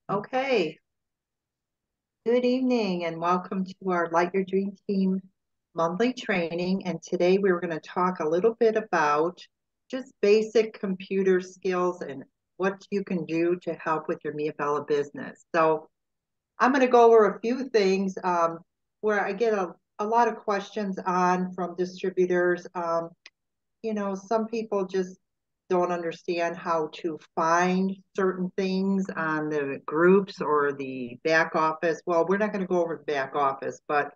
Okay, good evening and welcome to our Light Your Dream Team monthly training. And today we're going to talk a little bit about just basic computer skills and what you can do to help with your Mia Bella business. So I'm going to go over a few things where I get a lot of questions on from distributors. Some people just don't understand how to find certain things on the groups or the back office. Well, we're not going to go over the back office, but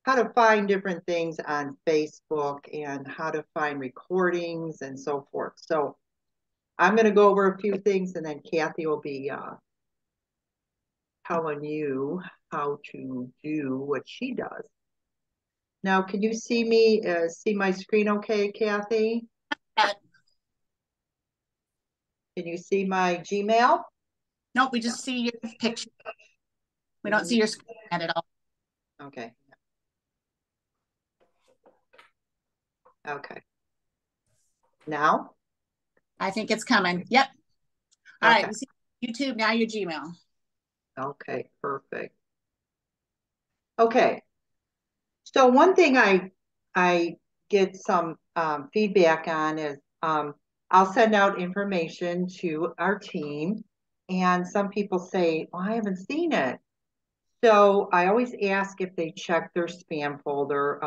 how to find different things on Facebook and how to find recordings and so forth. So I'm going to go over a few things and then Kathy will be telling you how to do what she does. Now, can you see my screen okay, Kathy? Can you see my Gmail? Nope, we just see your picture. We don't see your screen at all. Okay. Okay. Now? I think it's coming. Yep. All right. Okay. We see YouTube, now your Gmail. Okay, perfect. Okay. So one thing I get some feedback on is I'll send out information to our team, and some people say, "Oh, I haven't seen it." So I always ask if they check their spam folder.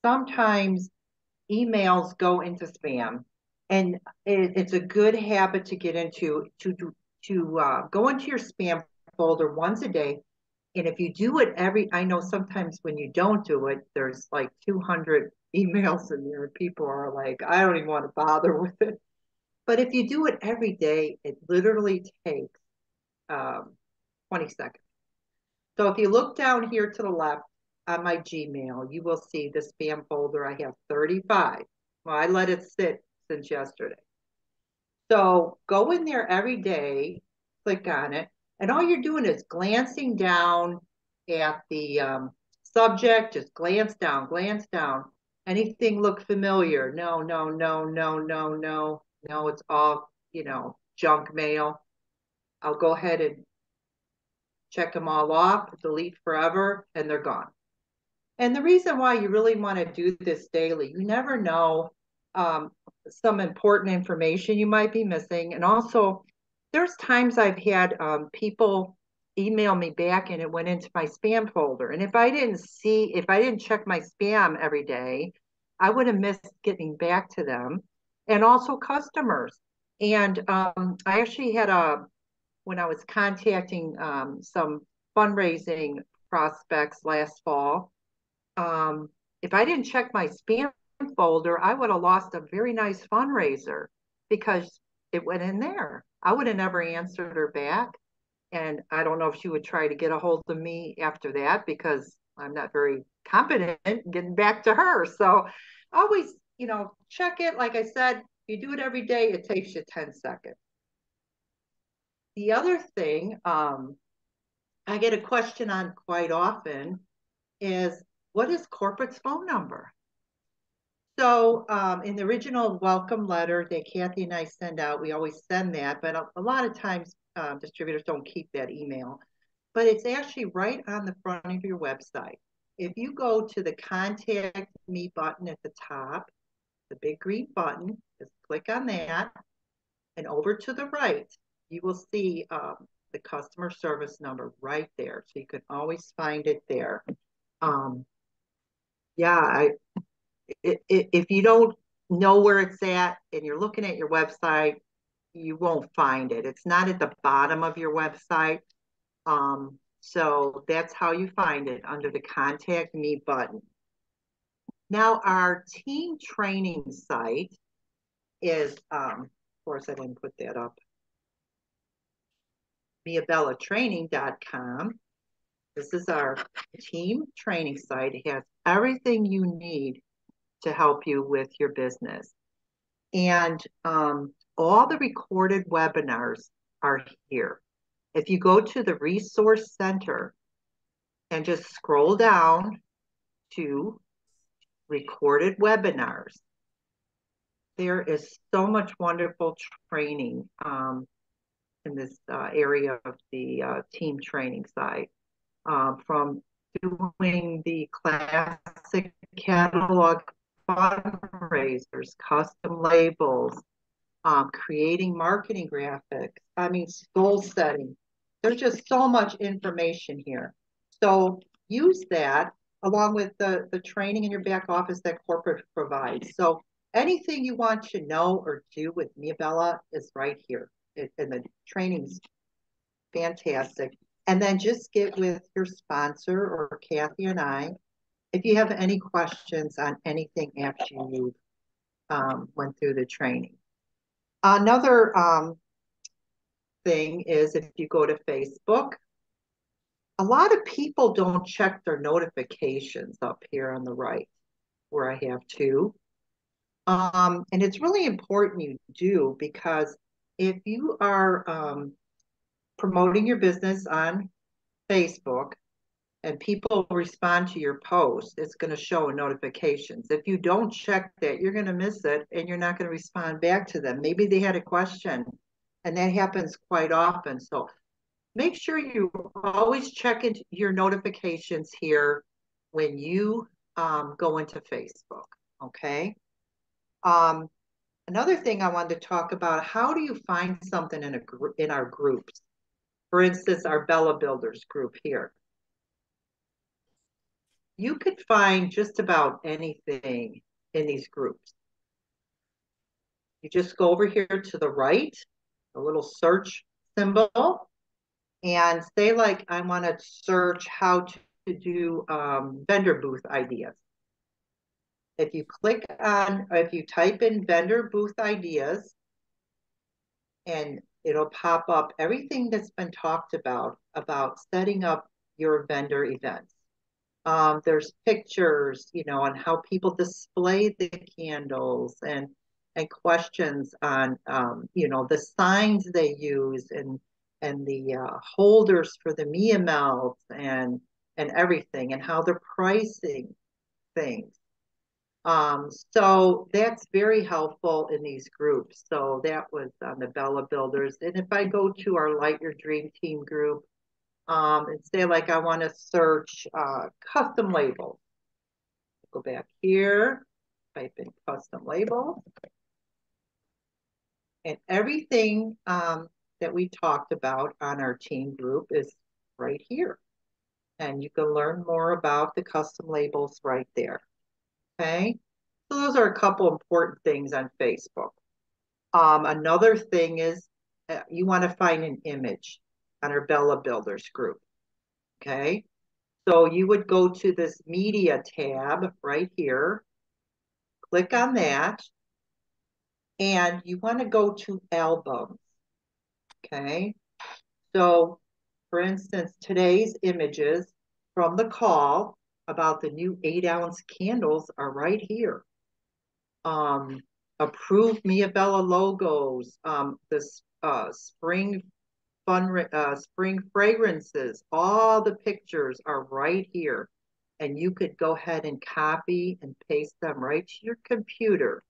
Sometimes emails go into spam, and it's a good habit to get into to go into your spam folder once a day. And if you do it I know sometimes when you don't do it, there's like 200 emails in there. People are like, I don't even want to bother with it. But if you do it every day, it literally takes 20 seconds. So if you look down here to the left on my Gmail, you will see the spam folder. I have 35. Well, I let it sit since yesterday. So go in there every day, click on it, and all you're doing is glancing down at the subject, just glance down, glance down. Anything look familiar? No, no, no, no, no, no, no, it's all, junk mail. I'll go ahead and check them all off, delete forever, and they're gone. And the reason why you really want to do this daily, you never know um, some important information you might be missing. And also, there's times I've had people email me back and it went into my spam folder. And if I didn't check my spam every day, I would have missed getting back to them. And also customers. And I actually when I was contacting some fundraising prospects last fall, if I didn't check my spam folder, I would have lost a very nice fundraiser because it went in there. I would have never answered her back. And I don't know if she would try to get a hold of me after that because I'm not very competent in getting back to her. So always, check it. Like I said, if you do it every day, it takes you 10 seconds. The other thing I get a question on quite often is what is corporate's phone number? So in the original welcome letter that Kathy and I send out, we always send that, but a lot of times distributors don't keep that email. But it's actually right on the front of your website. If you go to the contact me button at the top, the big green button, just click on that, and over to the right, you will see the customer service number right there. So you can always find it there. Um, yeah, if you don't know where it's at and you're looking at your website, you won't find it. It's not at the bottom of your website. So that's how you find it under the Contact Me button. Now, our team training site is, of course, I didn't put that up, miabellatraining.com. This is our team training site. It has everything you need to help you with your business. And all the recorded webinars are here. If you go to the Resource Center and just scroll down to recorded webinars, there is so much wonderful training. this area of the team training side, from doing the classic catalog fundraisers, custom labels, creating marketing graphics, I mean, goal setting. There's just so much information here. So use that along with the training in your back office that corporate provides. So anything you want to know or do with MiaBella is right here. And the training's fantastic. And then just get with your sponsor or Kathy and I if you have any questions on anything after you went through the training. Another thing is if you go to Facebook, a lot of people don't check their notifications up here on the right where I have two. And it's really important you do, because if you are promoting your business on Facebook and people respond to your post, it's going to show in notifications. If you don't check that, you're going to miss it and you're not going to respond back to them. Maybe they had a question, and that happens quite often. So make sure you always check into your notifications here when you go into Facebook, okay? Another thing I wanted to talk about, how do you find something in our groups? For instance, our Bella Builders group here. You could find just about anything in these groups. You just go over here to the right, a little search symbol, and say like, I want to search how to do vendor booth ideas. If you if you type in vendor booth ideas, and it'll pop up everything that's been talked about setting up your vendor events. There's pictures, you know, on how people display the candles, and questions on, you know, the signs they use, and the holders for the Mia melts, and everything, and how they're pricing things. So that's very helpful in these groups. So that was on the Bella Builders. And if I go to our Light Your Dream Team group, and say like I want to search custom labels. Go back here, type in custom labels. And everything that we talked about on our team group is right here. And you can learn more about the custom labels right there. Okay, so those are a couple important things on Facebook. Another thing is you want to find an image on our Bella Builders group. Okay, so you would go to this media tab right here, click on that, and you want to go to albums. Okay, so for instance, today's images from the call about the new 8-ounce candles are right here. Approved MiaBella logos, this spring spring fragrances, all the pictures are right here. And you could go ahead and copy and paste them right to your computer.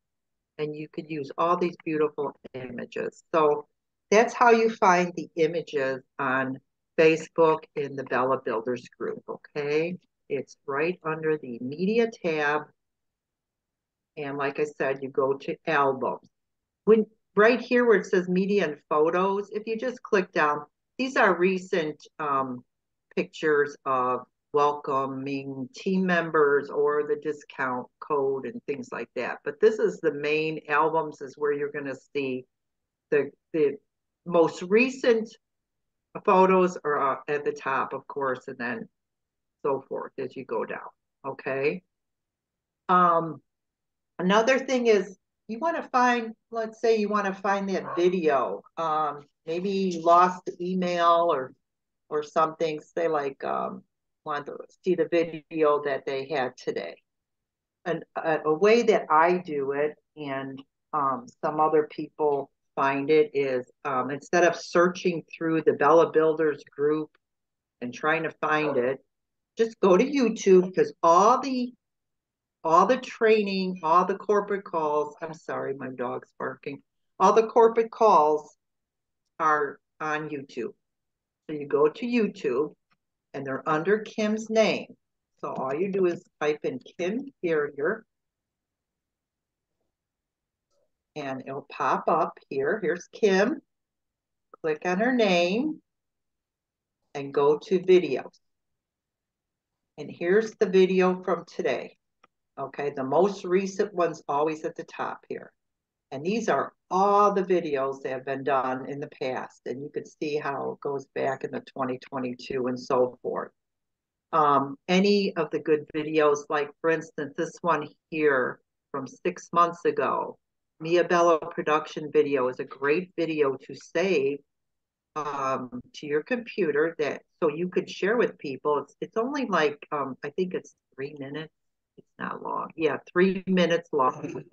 And you could use all these beautiful images. So that's how you find the images on Facebook in the Bella Builders group, okay? It's right under the media tab. And like I said, you go to albums. Right here where it says media and photos, if you just click down, these are recent pictures of welcoming team members or the discount code and things like that. But this is the main albums, is where you're going to see the most recent photos are at the top, of course, and then so forth as you go down. Okay. Another thing is you want to find, let's say you want to find that video. Maybe you lost the email or something. Say like want to see the video that they had today. And a way that I do it, and some other people find it, is instead of searching through the Bella Builders group and trying to find it, just go to YouTube, because all the training, all the corporate calls, I'm sorry, my dog's barking. All the corporate calls are on YouTube. So you go to YouTube and they're under Kim's name. So all you do is type in Kim Carrier and it'll pop up here. Here's Kim. Click on her name and go to videos. And here's the video from today. Okay, the most recent one's always at the top here. And these are all the videos that have been done in the past. And you can see how it goes back into 2022 and so forth. Any of the good videos, like for instance, this one here from 6 months ago, Mia Bello production video is a great video to save to your computer that so you could share with people. It's only like I think it's 3 minutes. It's not long. Yeah, 3 minutes long.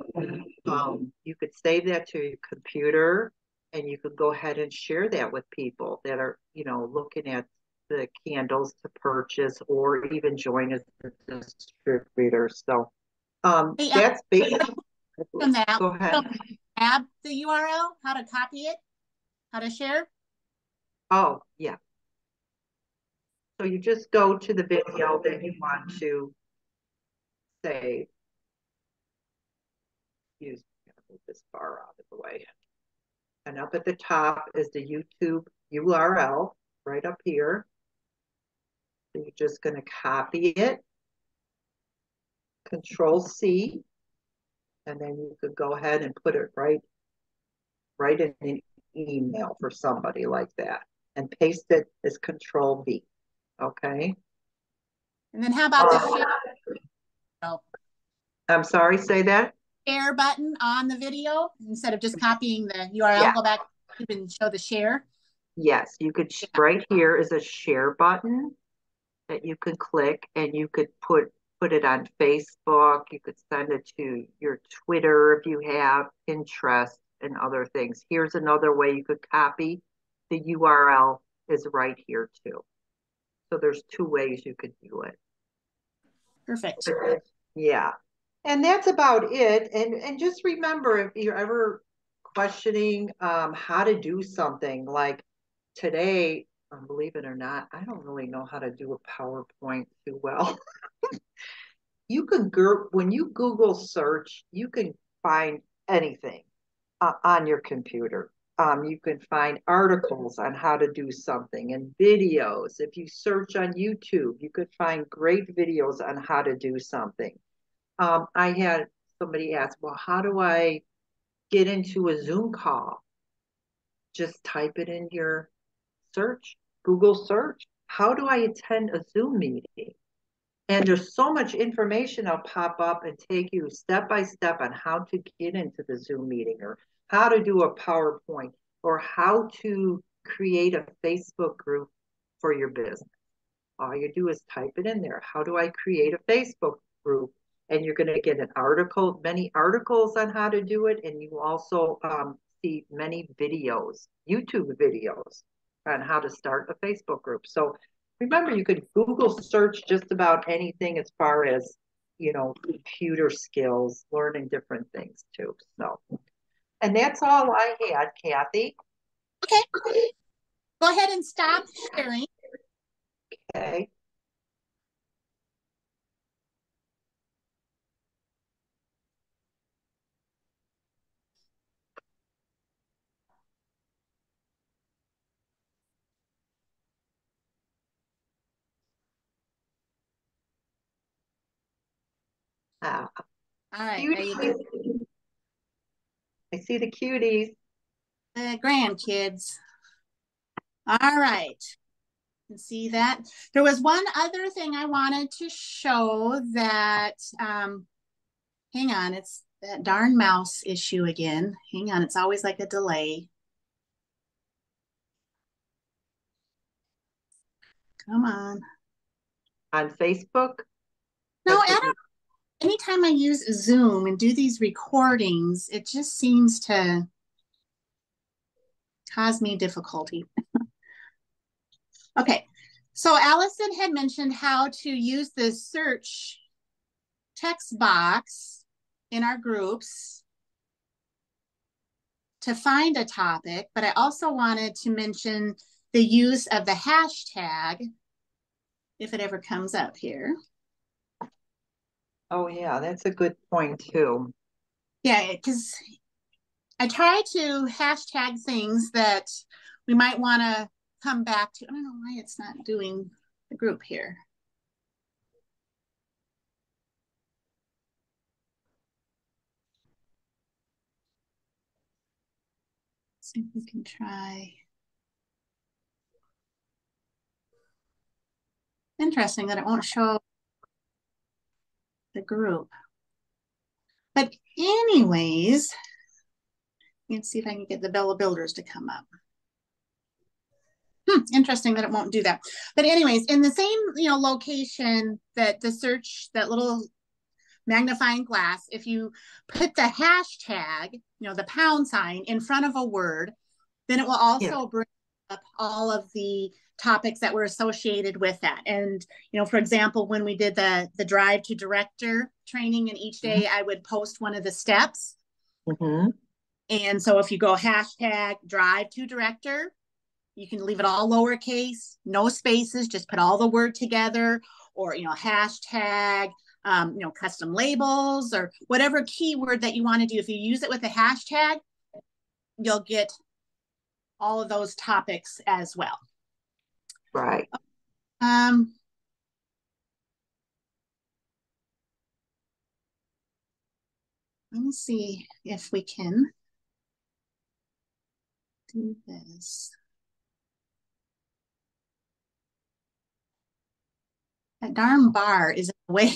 You could save that to your computer and you could go ahead and share that with people that are, you know, looking at the candles to purchase or even join as a distributor. So Hey, that's basically. from that, Go ahead. add the URL, how to copy it, how to share. Oh, yeah. So you just go to the video that you want to save. Use move this bar out of the way. And up at the top is the YouTube URL right up here. So you're just going to copy it, Control C, and then you could go ahead and put it right in an email for somebody like that, and paste it as Control V. Okay. And then how about the share? Oh, I'm sorry, say that. share button on the video instead of just copying the URL. Yeah. Go back and show the share. Yes, you could right here is a share button that you could click and you could put it on Facebook. You could send it to your Twitter if you have Pinterest and other things. Here's another way you could copy. The URL is right here too. So there's 2 ways you could do it. Perfect. Yeah. And that's about it. And just remember, if you're ever questioning how to do something like today, believe it or not, I don't really know how to do a PowerPoint too well. You can when you Google search, you can find anything on your computer. You can find articles on how to do something and videos. If you search on YouTube, you could find great videos on how to do something. I had somebody ask, well, how do I get into a Zoom call? Just type it in your search, Google search. How do I attend a Zoom meeting? And there's so much information that'll pop up and take you step by step on how to get into the Zoom meeting or how to do a PowerPoint or how to create a Facebook group for your business. All you do is type it in there. How do I create a Facebook group? And you're going to get many articles on how to do it. And you also see many videos, YouTube videos on how to start a Facebook group. So remember, you could Google search just about anything as far as, you know, computer skills, learning different things too. So, and that's all I had, Kathy. Okay. Go ahead and stop sharing. Okay. All right. I see the cuties. The grandkids. All right. You can see that. There was one other thing I wanted to show that, hang on, it's that darn mouse issue again. Hang on, it's always like a delay. Come on. On Facebook? No, anytime I use Zoom and do these recordings, it just seems to cause me difficulty. Okay, so Allison had mentioned how to use the search text box in our groups to find a topic, but I also wanted to mention the use of the hashtag, if it ever comes up here. Oh, yeah, that's a good point too. Yeah, because I try to hashtag things that we might want to come back to. I don't know why it's not doing the group here. Let's see if we can try. Interesting that it won't show the group. But anyways, let's see if I can get the Bella Builders to come up. Interesting that it won't do that. But anyways, in the same, location that the search, that little magnifying glass, if you put the hashtag, the pound sign in front of a word, then it will also bring up all of the topics that were associated with that. And, for example, when we did the Drive to Director training, and each day I would post one of the steps. Mm-hmm. And so if you go hashtag Drive to Director, you can leave it all lowercase, no spaces, just put all the word together, or, hashtag, custom labels, or whatever keyword that you want to do. If you use it with a hashtag, you'll get all of those topics as well. Right. Let me see if we can do this. That darn bar is a way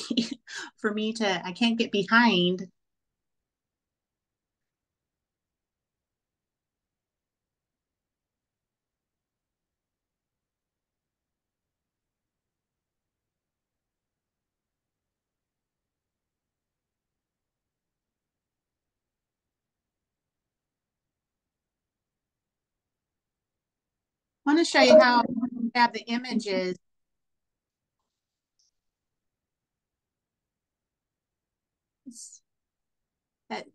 for me to, I can't get behind. I want to show you how I have the images. That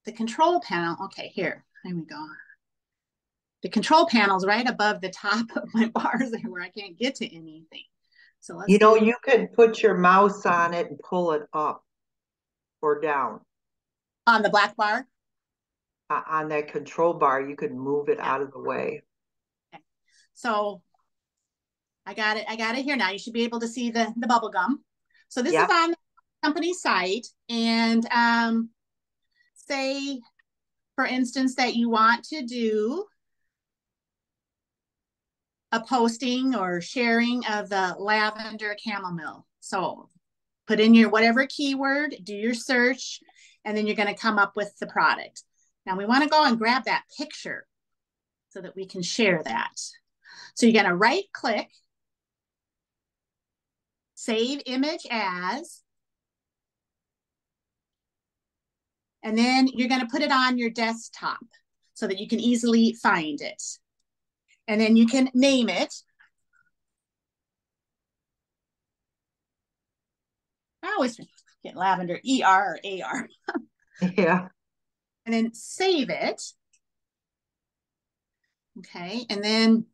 the control panel, okay, here we go. The control panel's right above the top of my bars there where I can't get to anything. So let's you could put your mouse on it and pull it up or down. On the black bar? On that control bar, you could move it out of the way. Okay. So I got it here now. You should be able to see the bubble gum. So this is on the company site, and say, for instance, that you want to do a posting or sharing of the lavender chamomile. So put in your whatever keyword, do your search, and then you're going to come up with the product. Now we want to go and grab that picture so that we can share that. So you're going to right click, save image as, and then you're going to put it on your desktop so that you can easily find it. And then you can name it. I always get lavender, E-R or A-R. Yeah. And then save it. Okay, and then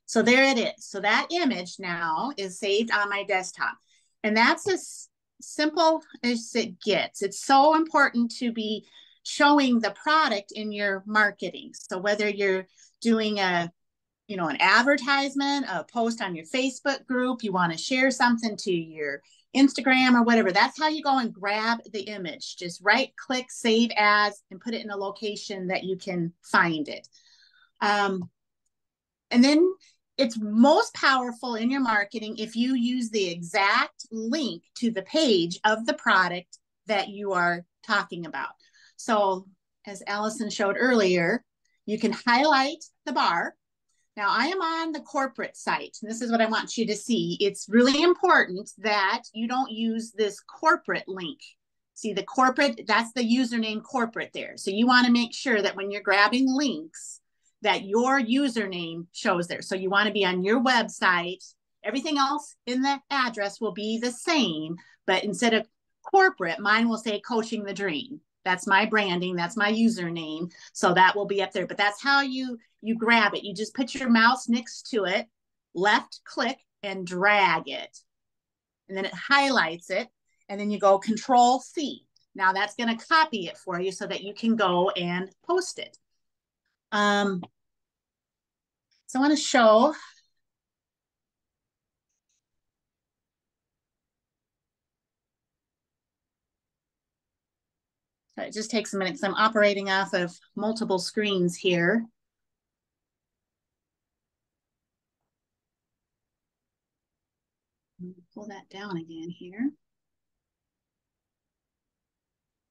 so there it is. So that image now is saved on my desktop. And that's as simple as it gets. It's so important to be showing the product in your marketing. So whether you're doing an advertisement, a post on your Facebook group, you want to share something to your Instagram or whatever, that's how you go and grab the image. Just right click, save as, and put it in a location that you can find it. And then it's most powerful in your marketing if you use the exact link to the page of the product that you are talking about. So as Allison showed earlier, you can highlight the bar. Now I am on the corporate site, and this is what I want you to see. It's really important that you don't use this corporate link. See the corporate, that's the username corporate there. So you want to make sure that when you're grabbing links, that your username shows there. So you want to be on your website Everything else in the address will be the same, but instead of corporate, mine will say Coaching the Dream. That's my branding. That's my username. So that will be up there. But that's how you grab it. You just put your mouse next to it, left click, and drag it. And then it highlights it. And then you go Control C. Now that's going to copy it for you so that you can go and post it. So I want to show. It just takes a minute because I'm operating off of multiple screens here. Pull that down again here.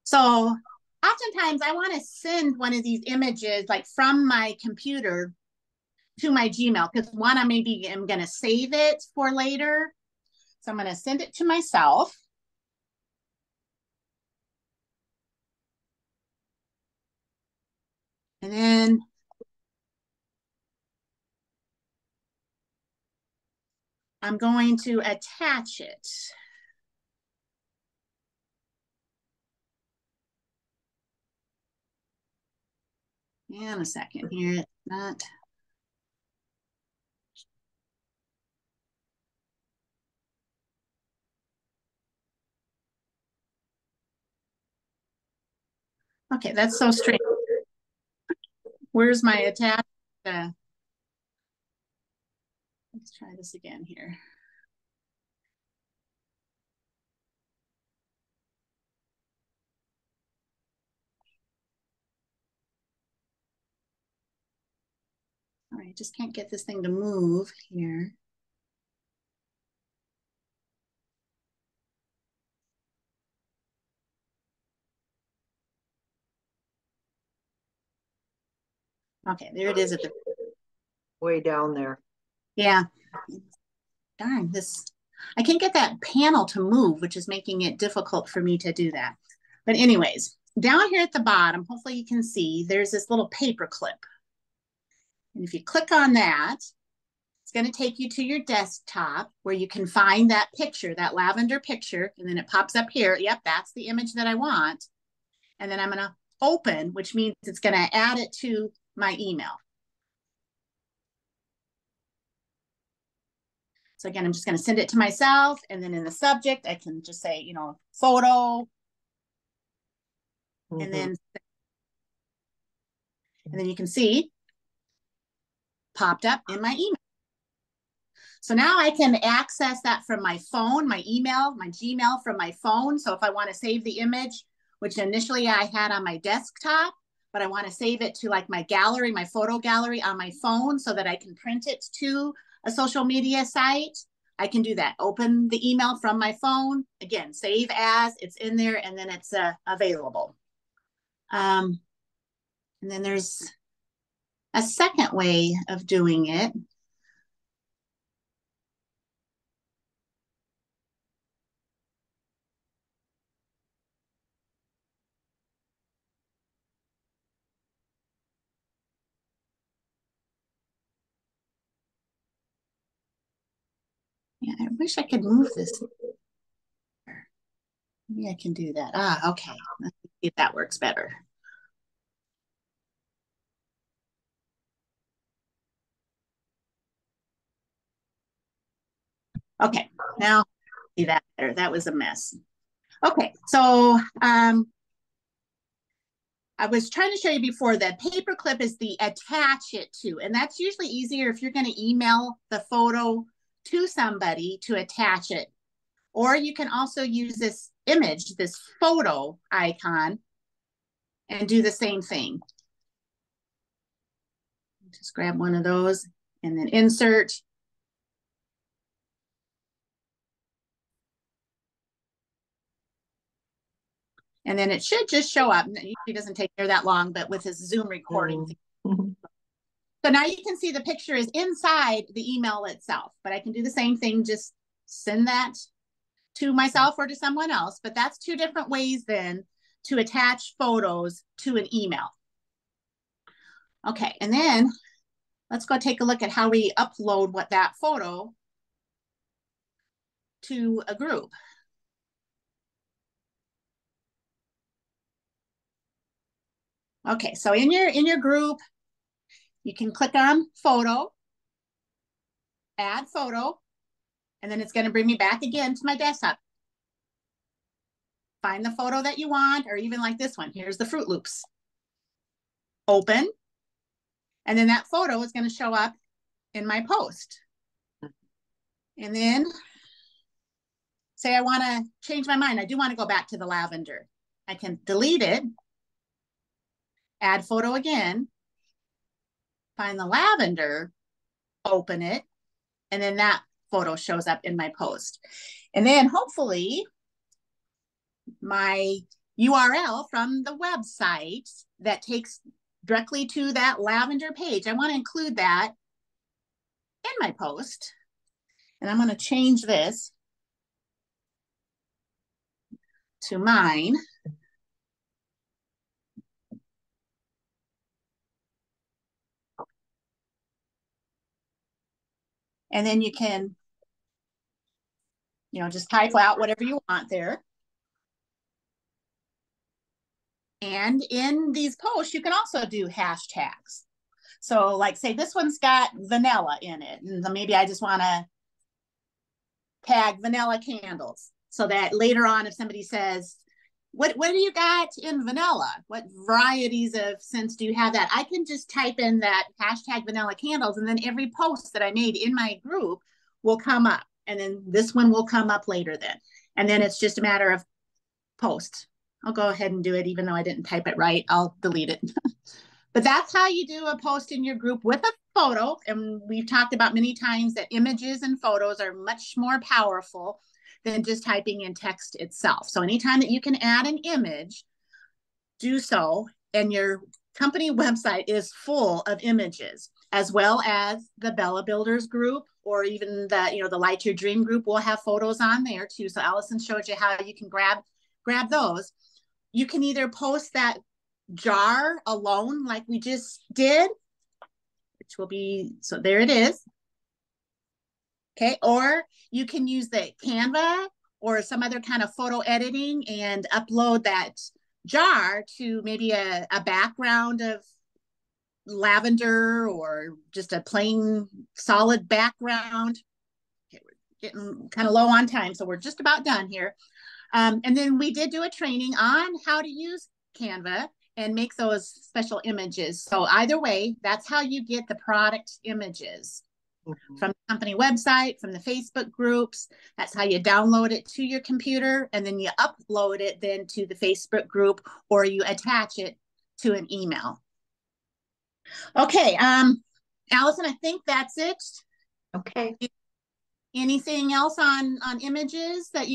So oftentimes I want to send one of these images like from my computer to my Gmail because one, I maybe am going to save it for later. So I'm going to send it to myself. And then I'm going to attach it. And a second here, it's not. Okay, that's so strange. Where's my attach? Let's try this again here. All right, just can't get this thing to move here. Okay, there it is at the way down there. Yeah. Darn, this, I can't get that panel to move, which is making it difficult for me to do that. But anyways, down here at the bottom, hopefully you can see, there's this little paper clip. And if you click on that, it's going to take you to your desktop where you can find that picture, that lavender picture, and then it pops up here. Yep, that's the image that I want. And then I'm going to open, which means it's going to add it to my email. So again, I'm just going to send it to myself. And then in the subject, I can just say, photo. Mm-hmm. And then you can see popped up in my email. So now I can access that from my phone, my email, my Gmail from my phone. So if I want to save the image, which initially I had on my desktop, but I want to save it to like my gallery, my photo gallery on my phone so that I can print it to a social media site, I can do that. Open the email from my phone. Again, save as, it's in there, and then it's available. And then there's a second way of doing it. Yeah, I wish I could move this. Maybe I can do that. Ah, okay. Let's see if that works better. Okay, now see that better. That was a mess. Okay, so I was trying to show you before that paperclip is the attach it to, and that's usually easier if you're going to email the photo to somebody to attach it. Or you can also use this image, this photo icon, and do the same thing. Just grab one of those and then insert. And then it should just show up. It usually doesn't take there that long, but with this Zoom recording. Mm-hmm. So now you can see the picture is inside the email itself, but I can do the same thing, just send that to myself or to someone else. But that's two different ways then to attach photos to an email. Okay, and then let's go take a look at how we upload that photo to a group. Okay, so in your group, you can click on photo, add photo, and then it's going to bring me back again to my desktop. Find the photo that you want, or even like this one. Here's the Fruit Loops. Open, and then that photo is going to show up in my post. And then say I want to change my mind. I do want to go back to the lavender. I can delete it, add photo again, find the lavender, open it, and then that photo shows up in my post. And then hopefully my URL from the website that takes directly to that lavender page, I want to include that in my post. And I'm going to change this to mine. And then you can, just type out whatever you want there. And in these posts, you can also do hashtags. So like say this one's got vanilla in it. And maybe I just want to tag vanilla candles so that later on, if somebody says, what do you got in vanilla? What varieties of scents do you have that? I can just type in that hashtag vanilla candles, and then every post that I made in my group will come up. And then this one will come up later then. And then it's just a matter of post. I'll go ahead and do it, even though I didn't type it right. I'll delete it. But that's how you do a post in your group with a photo. And we've talked about many times that images and photos are much more powerful than just typing in text itself. So anytime that you can add an image, do so. And your company website is full of images, as well as the Bella Builders group, or even the Light Your Dream group will have photos on there too. So Allison showed you how you can grab those. You can either post that jar alone like we just did, which will be, so there it is. Okay, or you can use the Canva or some other kind of photo editing and upload that jar to maybe a background of lavender or just a plain solid background. Okay, we're getting kind of low on time, so we're just about done here. And then we did do a training on how to use Canva and make those special images. So either way, that's how you get the product images. From the company website, from the Facebook groups. That's how you download it to your computer, and then you upload it then to the Facebook group, or you attach it to an email. Okay, Allison, I think that's it. Okay. Anything else on images that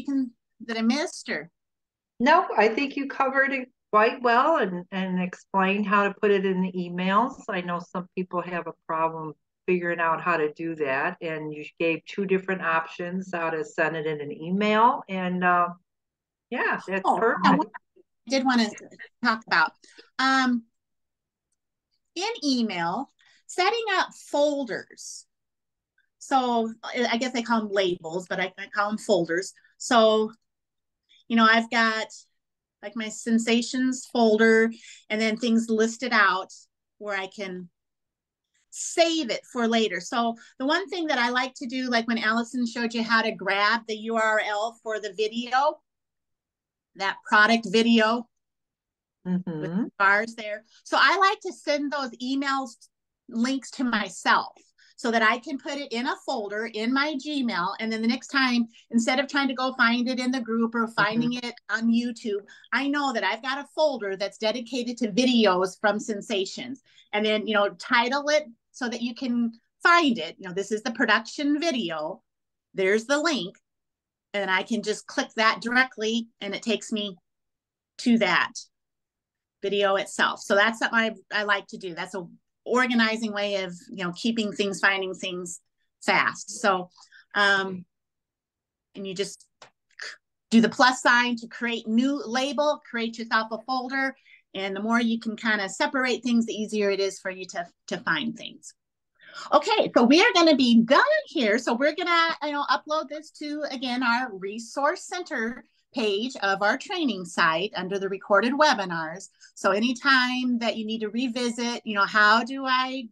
I missed, or? No, I think you covered it quite well and explained how to put it in the emails. I know some people have a problem figuring out how to do that, and you gave two different options how to send it in an email, and yeah, that's perfect. I did want to talk about in email, setting up folders. So I guess they call them labels, but I call them folders. So I've got like my sensations folder, and then things listed out where I can save it for later. So the one thing that I like to do, like when Allison showed you how to grab the URL for the video, that product video with the bars there. So I like to send those emails links to myself so that I can put it in a folder in my Gmail. And then the next time, instead of trying to go find it in the group or finding it on YouTube, I know that I've got a folder that's dedicated to videos from Sensations. And then, title it so that you can find it. This is the production video. There's the link. And I can just click that directly, and it takes me to that video itself. So that's something I like to do. That's a organizing way of keeping things, finding things fast. So and you just do the plus sign to create new label, create yourself a folder, and the more you can kind of separate things, the easier it is for you to find things. Okay, so we are going to be done here. So we're going to, upload this to, again, our resource center page of our training site under the recorded webinars. So anytime that you need to revisit, how do I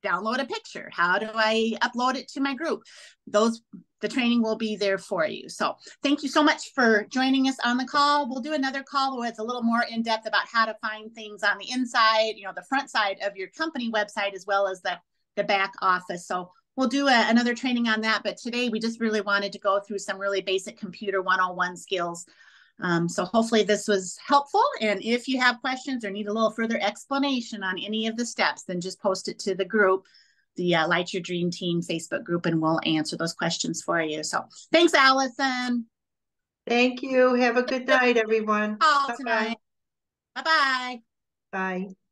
download a picture? How do I upload it to my group? The training will be there for you. So thank you so much for joining us on the call. We'll do another call where it's a little more in-depth about how to find things on the inside, the front side of your company website, as well as the back office. So we'll do another training on that. But today we just really wanted to go through some really basic computer 101 skills. So hopefully this was helpful. And if you have questions or need a little further explanation on any of the steps, then just post it to the group, the Light Your Dream Team Facebook group, and we'll answer those questions for you. So thanks, Allison. Thank you. Have a good night, everyone. Call Bye-bye. tonight. Bye-bye. Bye.